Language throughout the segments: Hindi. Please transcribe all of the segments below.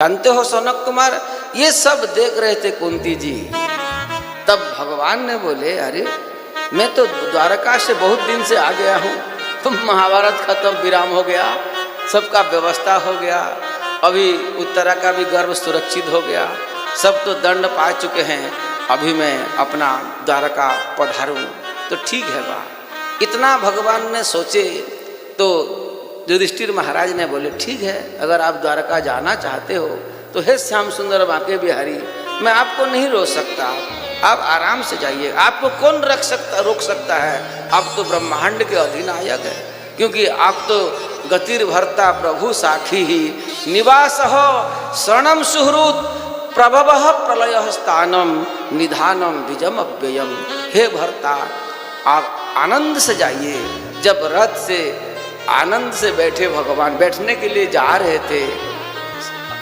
जानते हो सनक कुमार, ये सब देख रहे थे कुंती जी। तब भगवान ने बोले, अरे मैं तो द्वारका से बहुत दिन से आ गया हूँ, तो महाभारत खत्म, विराम हो गया, सबका व्यवस्था हो गया, अभी उत्तरा का भी गर्भ सुरक्षित हो गया, सब तो दंड पा चुके हैं, अभी मैं अपना द्वारका पधारूं तो ठीक है बा। इतना भगवान ने सोचे तो युधिष्ठिर महाराज ने बोले, ठीक है, अगर आप द्वारका जाना चाहते हो तो हे श्याम सुंदर बांके बिहारी, मैं आपको नहीं रोक सकता, आप आराम से जाइए, आपको कौन रोक सकता है, आप तो ब्रह्मांड के अधिनायक है, क्योंकि आप तो गतिर्भर्ता प्रभु साखी ही, निवास हो शरणम सुहृद प्रभव प्रलय स्थानम निधानम बीजम अव्ययम। हे भर्ता, आप आनंद से जाइए। जब रथ से आनंद से बैठे भगवान, बैठने के लिए जा रहे थे,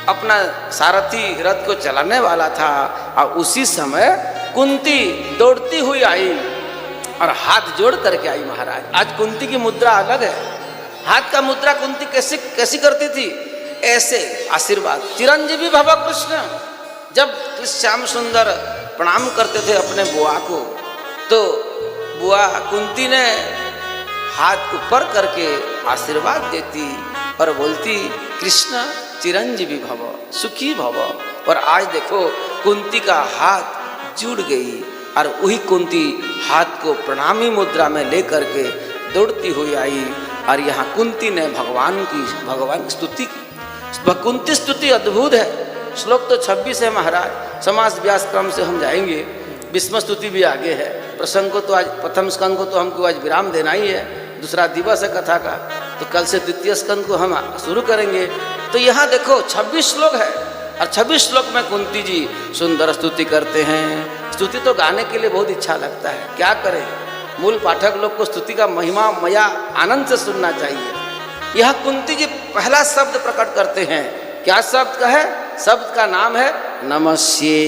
अपना सारथी रथ को चलाने वाला था, और उसी समय कुंती दौड़ती हुई आई और हाथ जोड़ करके आई। महाराज, आज कुंती की मुद्रा अलग है, हाथ का मुद्रा कुंती कैसी करती थी, ऐसे आशीर्वाद, चिरंजीवी भव कृष्ण। जब श्याम सुंदर प्रणाम करते थे अपने बुआ को, तो बुआ कुंती ने हाथ ऊपर करके आशीर्वाद देती और बोलती, कृष्ण चिरंजीवी भव, सुखी भव। और आज देखो कुंती का हाथ जुड़ गई, और वही कुंती हाथ को प्रणामी मुद्रा में लेकर के दौड़ती हुई आई, और यहाँ कुंती ने भगवान की स्तुति की। कुंती स्तुति अद्भुत है। श्लोक तो 26 है महाराज, समास व्यास क्रम से हम जाएंगे, विस्म स्तुति भी आगे है। प्रसंग को तो आज प्रथम स्कंद को तो हमको आज विराम देना ही है, दूसरा दिवस है कथा का, तो कल से द्वितीय स्कंद को हम शुरू करेंगे। तो यहाँ देखो 26 श्लोक है, और 26 श्लोक में कुंती जी सुंदर स्तुति करते हैं। स्तुति तो गाने के लिए बहुत इच्छा लगता है, क्या करें, मूल पाठक लोग को स्तुति का महिमा मया आनंद से सुनना चाहिए। यह कुंती जी पहला शब्द प्रकट करते हैं, क्या शब्द का है, शब्द का नाम है नमस्ये।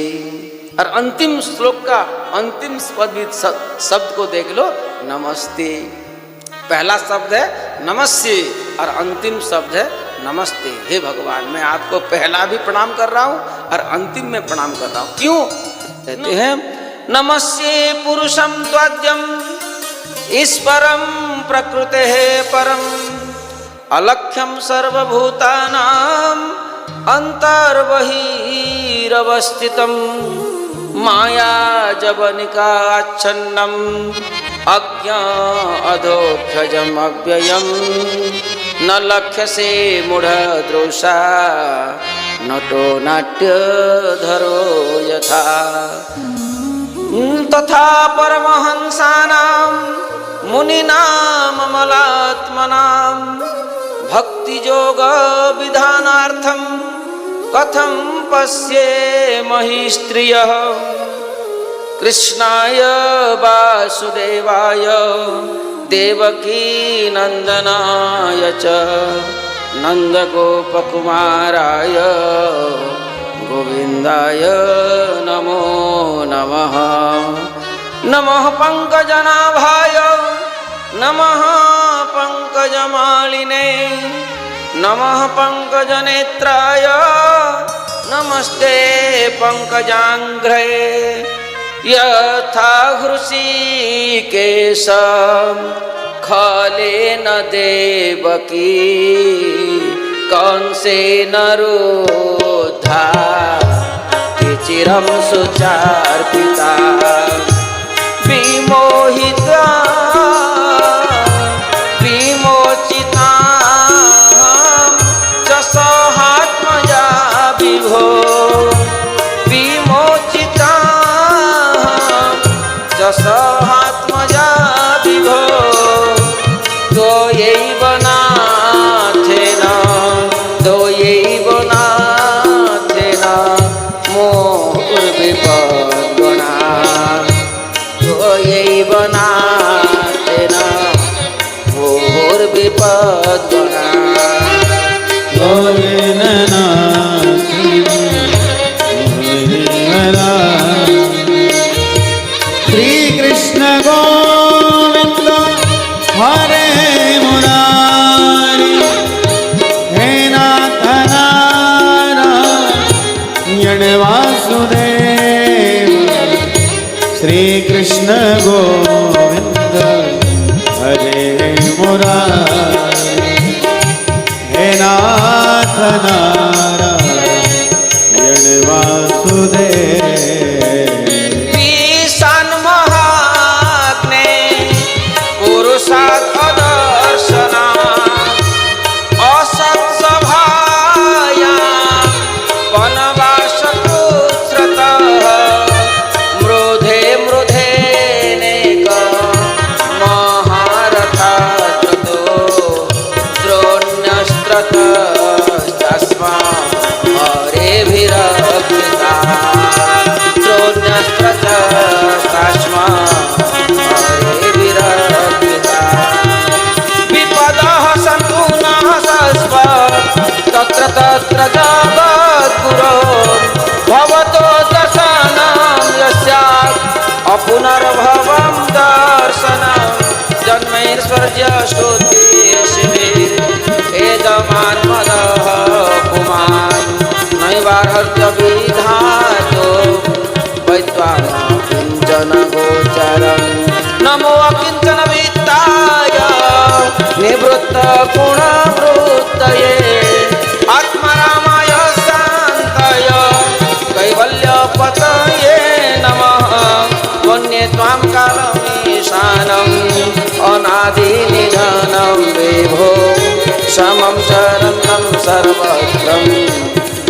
और अंतिम श्लोक का अंतिम शब्द को देख लो, नमस्ते। पहला शब्द है नमस्ये और अंतिम शब्द है नमस्ते। हे भगवान, मैं आपको पहला भी प्रणाम कर रहा हूँ और अंतिम में प्रणाम कर रहा हूँ। क्यों कहते हैं, नमस्ये पुरुषम त्वाद्यम ईश्वरम प्रकृते परम अलक्ष्यम सर्वभूतानां अंतर्बहिरवस्थितं माया जवनिकाच्छन्नं अज्ञाधोक्षजम् अव्ययम् न लक्ष्यसे मूढ़दृशा नटो नाट्यधरो यथा तथा परमहंसानां मुनीनां मलात्मनां भक्तियोग विधानार्थं कथं पश्येमहि स्त्रियः कृष्णाय वासुदेवाय देवकी नंदनाय च नंदगोपकुमाराय गोविंदाय नमो नमः। नमः पंकजनाभाय नमः पंकजमालिने नमः पंकजनेत्राय नमस्ते पंकजांघ्रे यथा हृषिकेश खलेन देवकी कंसेन रुद्धा चिरं सुचार्पिता विमोहिता विमोचिता च सहात्मजा विभो विमोचिता च सहात्मजा विभो द्वयैव नाथेन द्वयैव नाथेन मोहुर्विपद्गणा द्वयैव नाथेन वासुदेव श्री कृष्ण गोविंद हरे मुरारी हे नाथ नारायण वासुदेव विषान महाग्ने पुरुषात् अदर्शना असत्सभाया वनवासकृत्स्रतः मृधे मृधेनेक महारथास्त्रतो द्रोण्यस्त्रतस्तस्मा हरेभिरक्षिता द्रोण्यस्त्रतस्तस्मा हरेभिरक्षिता विपदः सन्तु नः सस्वत् तत्र तत्र जगद्गुरो भवतो दर्शनं यस्यात् अपुनर्भवं दर्शनं जन्मैश्वर्य श्रुतिशिविरेदमान्मदः पुमान् नैवार्हत्य विधातो वैद्वान् किञ्चन गोचरं नमो अकिञ्चन वित्ताय निवृत्त गुणवृत्तये आत्मरामाय शान्तय कैवल्यपतये नमः वन्ये त्वां कालमीशानम् अनादिनिधनं विभो समं शरणं सर्वत्रं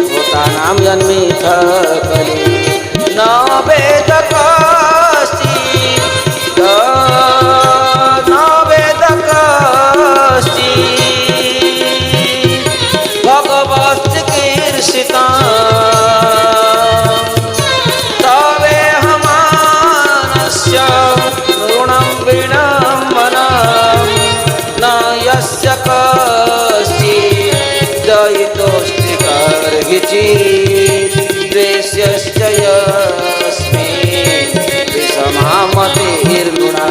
भूतानां जन्मीथ कलि न वेदकस्ति न वेदकस्ति भगवच्चिकीर्षितां तवेहमानस्य ऋणं विडम्बनं न यस्य कश्चित् दयितोऽस्ति गर्हिचित् द्वेष्यश्च यस्मिन् विषमामतिर्नृणा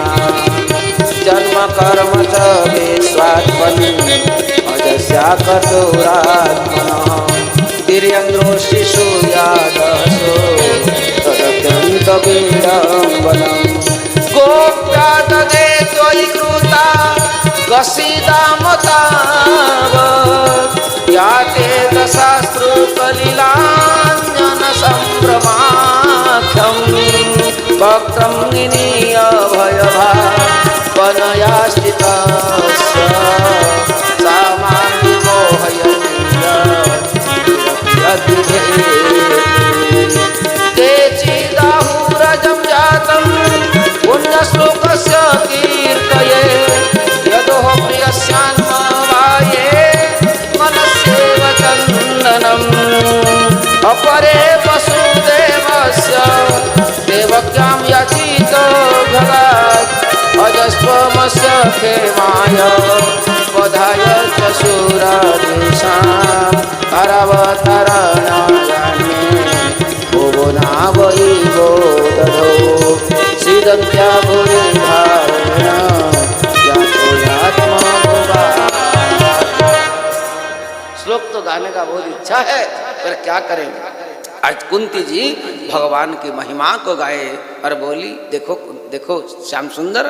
जन्म कर्म च विश्वात्मन् अजस्या कठोरात्मनः तिर्यन्द्रोषि सूयादसो तदत्यन्तविडम्बनं गोप्या तदे त्वयि कृता गसिदामतावत् या ते दशास्त्रुकलिलाञ्जनसम्भ्रमाख्यं भक्तं निनीय भयभावनया स्थितस्य सा मां विमोहयति केचिदाहुरजं जातं पुण्यश्लोकस्य कीर्तये यदोः प्रियस्यान्मवाये मनस्येव चन्दनम् अपरे वसुदेवस्य देवक्यां याचितो भगात् अजस्त्वमस्य क्षेमाय वधाय च शूरदेशाम् अरवतरणायान्ये भुवनावयि गोदधौ सीदन्त्या भूरिभावेन यातो यात्मा। श्लोक तो गाने का बहुत इच्छा है पर क्या करेंगे। आज कुंती जी भगवान की महिमा को गाए और बोली देखो देखो श्याम सुंदर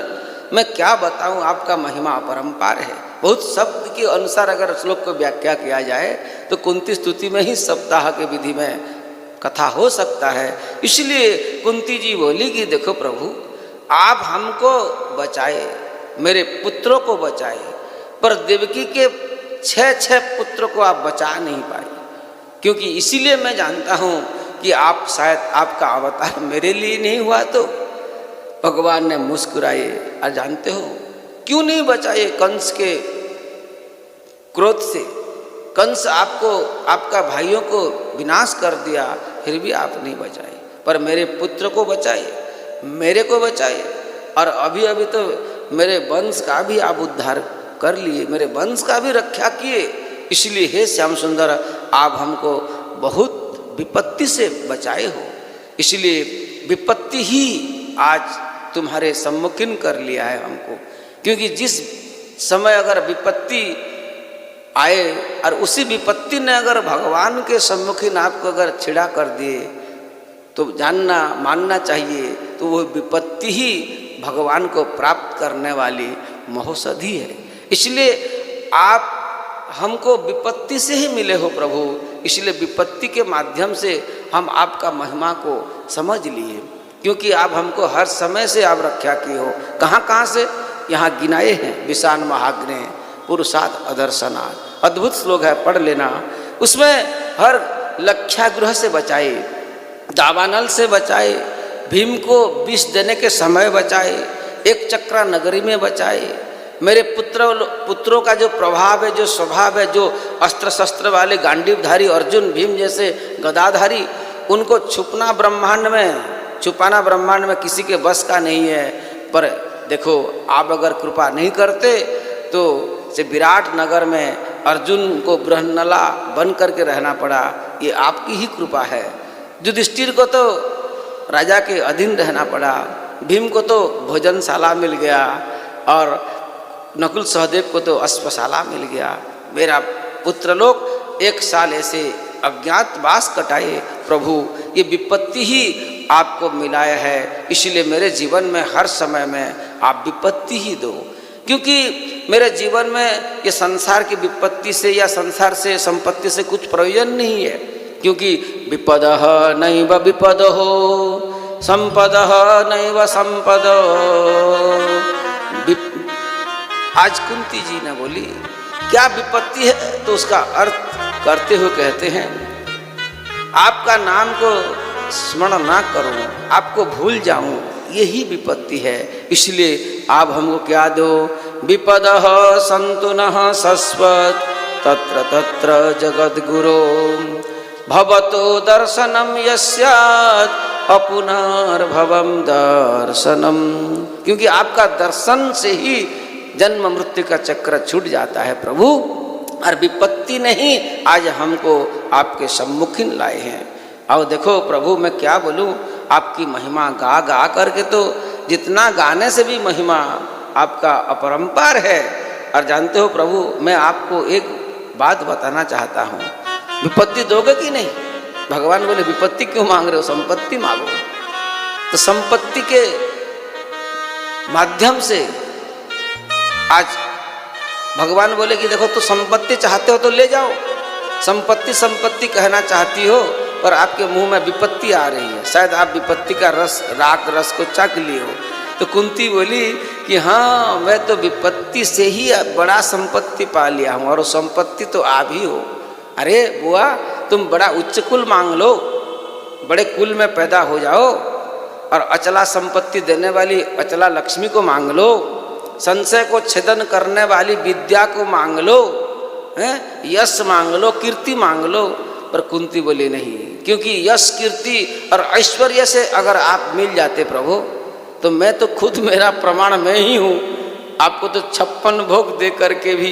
मैं क्या बताऊं आपका महिमा अपरंपार है। बहुत शब्द के अनुसार अगर श्लोक को व्याख्या किया जाए तो कुंती स्तुति में ही सप्ताह के विधि में कथा हो सकता है। इसलिए कुंती जी बोली कि देखो प्रभु आप हमको बचाए, मेरे पुत्रों को बचाए, पर देवकी के 6 पुत्रों को आप बचा नहीं पाए, क्योंकि इसीलिए मैं जानता हूँ कि आप शायद आपका अवतार मेरे लिए नहीं हुआ। तो भगवान ने मुस्कुराए और जानते हो क्यों नहीं बचाए कंस के क्रोध से। कंस आपको आपका भाइयों को विनाश कर दिया, फिर भी आप नहीं बचाए, पर मेरे पुत्र को बचाए, मेरे को बचाए, और अभी अभी तो मेरे वंश का भी आप उद्धार कर लिए, मेरे वंश का भी रक्षा किए। इसलिए हे श्याम सुंदर आप हमको बहुत विपत्ति से बचाए हो, इसलिए विपत्ति ही आज तुम्हारे सम्मुखीन कर लिया है हमको। क्योंकि जिस समय अगर विपत्ति आए और उसी विपत्ति ने अगर भगवान के सम्मुखीन आपको अगर छिड़ा कर दिए तो जानना मानना चाहिए तो वो विपत्ति ही भगवान को प्राप्त करने वाली महौषधि है। इसलिए आप हमको विपत्ति से ही मिले हो प्रभु, इसलिए विपत्ति के माध्यम से हम आपका महिमा को समझ लिए, क्योंकि आप हमको हर समय से आप रक्षा किए हो। कहाँ कहाँ से यहाँ गिनाए हैं, विषान महाग्ने पुरुषार्थ अदर्शनाथ, अद्भुत श्लोक है, पढ़ लेना। उसमें हर लक्षागृह से बचाए, दावानल से बचाए, भीम को विष देने के समय बचाए, एक चक्रा नगरी में बचाए, मेरे पुत्रों का जो प्रभाव है, जो स्वभाव है, जो अस्त्र शस्त्र वाले गांडीवधारी अर्जुन भीम जैसे गदाधारी, उनको छुपाना ब्रह्मांड में किसी के बस का नहीं है। पर देखो आप अगर कृपा नहीं करते तो से विराट नगर में अर्जुन को बृहन्नला बन करके रहना पड़ा, ये आपकी ही कृपा है। युधिष्ठिर को तो राजा के अधीन रहना पड़ा, भीम को तो भोजनशाला मिल गया और नकुल सहदेव को तो अश्वशाला मिल गया। मेरा पुत्र लोग 1 साल ऐसे अज्ञातवास कटाए प्रभु, ये विपत्ति ही आपको मिलाया है, इसलिए मेरे जीवन में हर समय में आप विपत्ति ही दो, क्योंकि मेरे जीवन में ये संसार की विपत्ति से या संसार से संपत्ति से कुछ प्रयोजन नहीं है, क्योंकि विपदः नैव विपदो संपदः नैव संपदो। आज कुंती जी ने बोली क्या विपत्ति है, तो उसका अर्थ करते हुए कहते हैं आपका नाम को स्मरण ना करूं, आपको भूल जाऊं, यही विपत्ति है। इसलिए आप हमको क्या दो, विपदः सन्तु नः शश्वत् तत्र तत्र जगद्गुरो भवतो दर्शनम यस्यात् अपुनर्भवम दर्शनम। क्योंकि आपका दर्शन से ही जन्म मृत्यु का चक्र छूट जाता है प्रभु, और विपत्ति नहीं आज हमको आपके सम्मुखीन लाए हैं। अब देखो प्रभु मैं क्या बोलूं, आपकी महिमा गा गा करके तो जितना गाने से भी महिमा आपका अपरंपार है। और जानते हो प्रभु मैं आपको एक बात बताना चाहता हूँ, विपत्ति दोगे कि नहीं? भगवान बोले विपत्ति क्यों मांग रहे हो, संपत्ति मांगो। तो संपत्ति के माध्यम से आज भगवान बोले कि देखो तो संपत्ति चाहते हो तो ले जाओ, संपत्ति संपत्ति कहना चाहती हो पर आपके मुंह में विपत्ति आ रही है, शायद आप विपत्ति का रस राग रस को चख लिए हो। तो कुंती बोली कि हाँ मैं तो विपत्ति से ही बड़ा संपत्ति पा लिया हूँ, और संपत्ति तो आप ही हो। अरे बुआ तुम बड़ा उच्च कुल मांग लो, बड़े कुल में पैदा हो जाओ, और अचला संपत्ति देने वाली अचला लक्ष्मी को मांग लो, संशय को छेदन करने वाली विद्या को मांग लो, हैं यश मांग लो, कीर्ति मांग लो। पर कुंती बोली नहीं, क्योंकि यश कीर्ति और ऐश्वर्य से अगर आप मिल जाते प्रभु तो मैं तो खुद मेरा प्रमाण मैं ही हूँ। आपको तो 56 भोग दे करके भी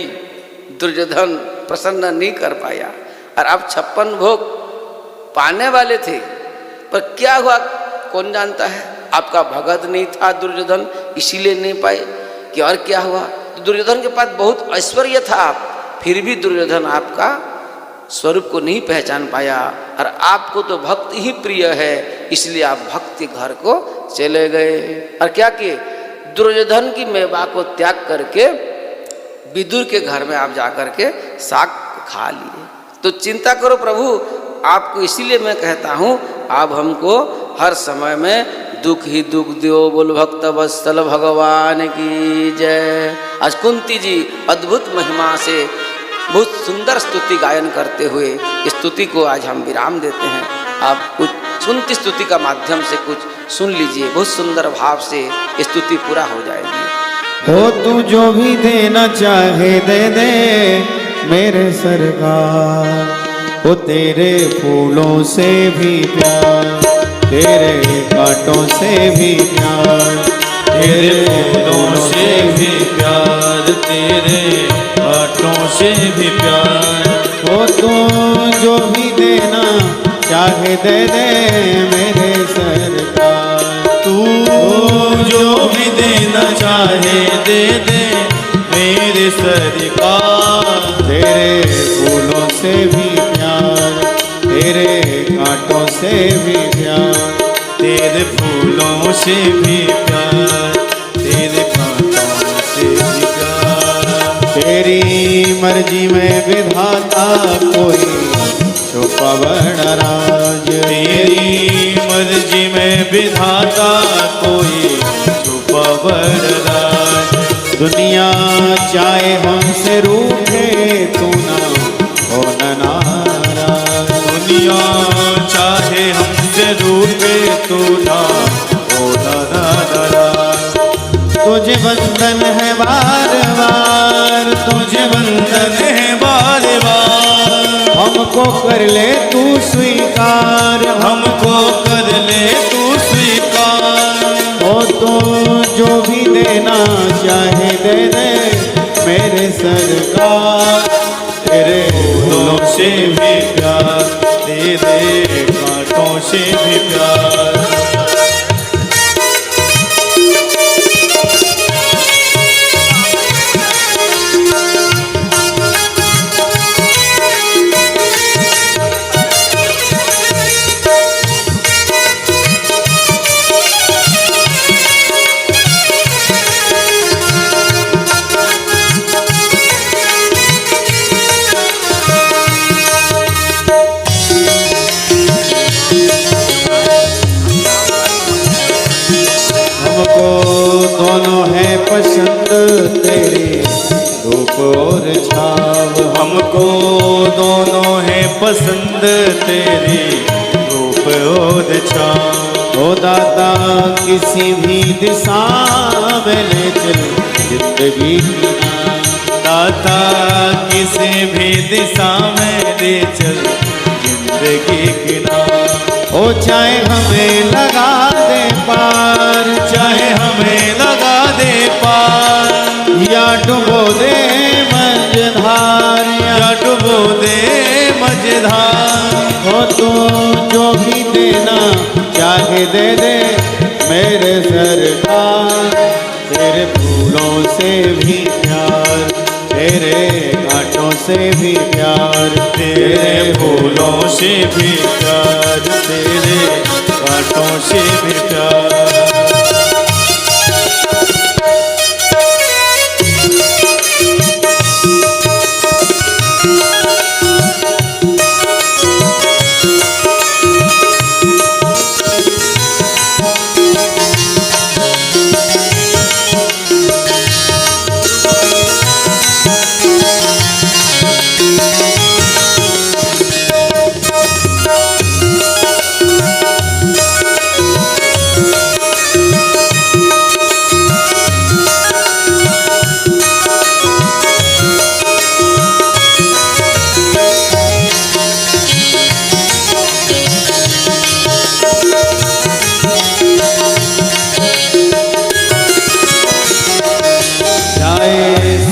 दुर्योधन प्रसन्न नहीं कर पाया, और आप 56 भोग पाने वाले थे, पर क्या हुआ कौन जानता है। आपका भगत नहीं था दुर्योधन, इसीलिए नहीं पाए कि और क्या हुआ। तो दुर्योधन के पास बहुत ऐश्वर्य था, फिर भी दुर्योधन आपका स्वरूप को नहीं पहचान पाया, और आपको तो भक्ति ही प्रिय है, इसलिए आप भक्ति घर को चले गए। और क्या किए, दुर्योधन की मेवा को त्याग करके विदुर के घर में आप जाकर के साग खा लिए। तो चिंता करो प्रभु, आपको इसीलिए मैं कहता हूँ आप हमको हर समय में दुख ही दुख दो, बोल भक्त वत्सल भगवान की जय। आज कुंती जी अद्भुत महिमा से बहुत सुंदर स्तुति गायन करते हुए स्तुति को आज हम विराम देते हैं। आप कुछ सुनती स्तुति का माध्यम से कुछ सुन लीजिए, बहुत सुंदर भाव से स्तुति पूरा हो जाएगी। हो तू जो भी देना चाहे दे दे मेरे सरकार, हो तेरे फूलों से भी प्यार, तेरे कांटों से भी प्यार, तेरे फूलों से भी प्यार, तेरे कांटों से भी प्यार। हो तू जो भी देना चाहे दे दे मेरे सरकार, तू जो भी देना चाहे दे दे मेरे सरकार, तेरे से भी प्यार, तेरे कांटों से भी प्यार, तेरे फूलों से भी प्यार, तेरे कांटों से भी प्यार। तेरी मर्जी में विधाता कोई छुपा बड़ा राज, तेरी मर्जी में विधाता कोई छुपा बड़ा राज। दुनिया चाहे हमसे रूठे तू ना हो नाराज, दुनिया चाहे हमसे रूठे तू ना हो नाराज। तुझे बंधन है बार बार, तुझे बंधन है बार बार, हमको कर ले तू स्वीकार, हमको कर ले तू स्वीकार। हो तो जो भी देना चाहे दे दे मेरे सरकार, तेरे फूलों से भी प्यार, तेरे कांटों से भी प्यार। दोनों है पसंद तेरी धूप और छाव, हमको दोनों है पसंद तेरी रूप और छाँव। ओ दाता किसी भी दिशा में ले चल जिंदगी की नाव, दाता किसी भी दिशा में ले चल जिंदगी की नाव। ओ चाहे हमें लगा दे पार, चाहे हमें लगा दे पार, या डुबो दे मझधार, या डुबो दे मझधार। हो तो जो भी देना चाहे दे दे मेरे सरकार, तेरे फूलों से भी प्यार, तेरे कांटों से भी प्यार, तेरे फूलों से भी प्यार, तेरे कांटों से भी प्यार।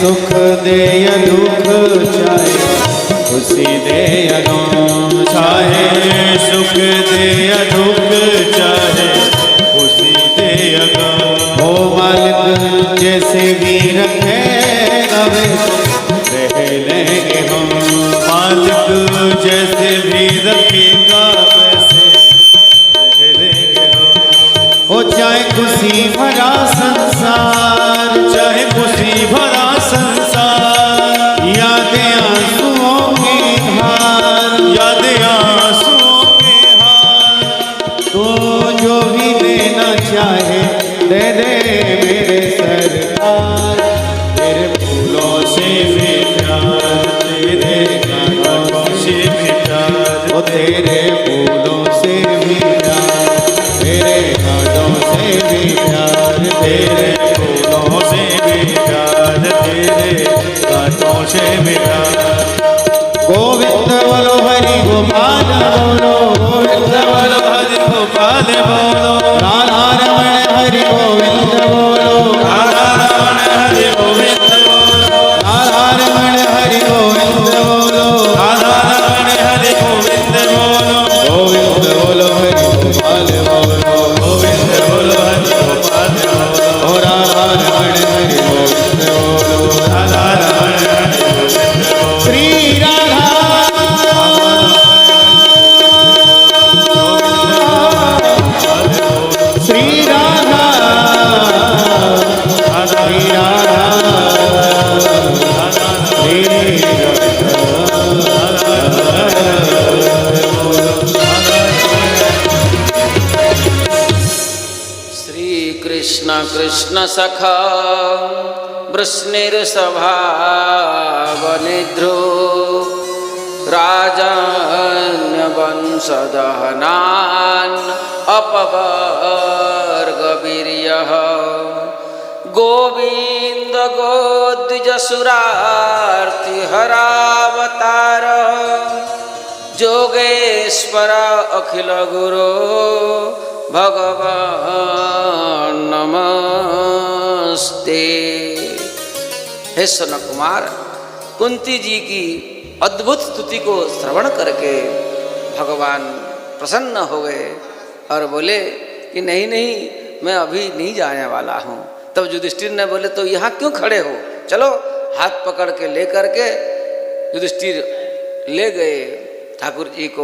सुख दे या दुख, चाहे खुशी दे या गम, चाहे सुख दे या दुख, चाहे खुशी दे या गम। ओ मालिक जैसे भी रखेगा वैसे रह लेंगे हम, मालिक जैसे भी रखेगा वैसे रह लेंगे हम। ओ चाहे खुशी भरा संसार, चाहे खुशी भरा संसार, यादें आंसुओं की धार, यादें आंसुओं के हार। तो जो भी देना चाहे दे दे मेरे सरकार, तेरे फूलों से भी प्यार, तेरे कांटों से भी प्यार, ओ तेरे फूलों से भी प्यार, तेरे कांटों से भी प्यार, तेरे फूलों से भी प्यार, तेरे कांटों से भी प्यार। गोविंद बोलो हरि गोपाल बोलो, गोविंद बोलो हरि गोपाल बोलो, राधा रमण हरि गोविंद बोलो, राधा रमण हरि गोविंद बोलो, राधा रमण हरि गोविंद बोलो, राधा रमण हरि गोविंद बोलो, गोविंद बोलो हरि गोपाल बोलो, गोविंद बोलो हरि गोपाल बोलो, ओ राधा रमण हरि गोविंद बोलो, राधा रमण हरि गोविंद बोलो। श्री राधा कृष्ण सखा वृष्णिर्स्वभावनिध्रो राजन्यवंशदहनान् अपवर्गवीर्यः गोविन्द गोद्विजसुरार्तिहरावतार जोगेश्वर अखिल गुरो भगवान नमस्ते। हे सनक कुमार, कुंती जी की अद्भुत स्तुति को श्रवण करके भगवान प्रसन्न हो गए और बोले कि नहीं नहीं, मैं अभी नहीं जाने वाला हूँ। तब युधिष्ठिर ने बोले तो यहाँ क्यों खड़े हो, चलो। हाथ पकड़ के ले करके युधिष्ठिर ले गए ठाकुर जी को।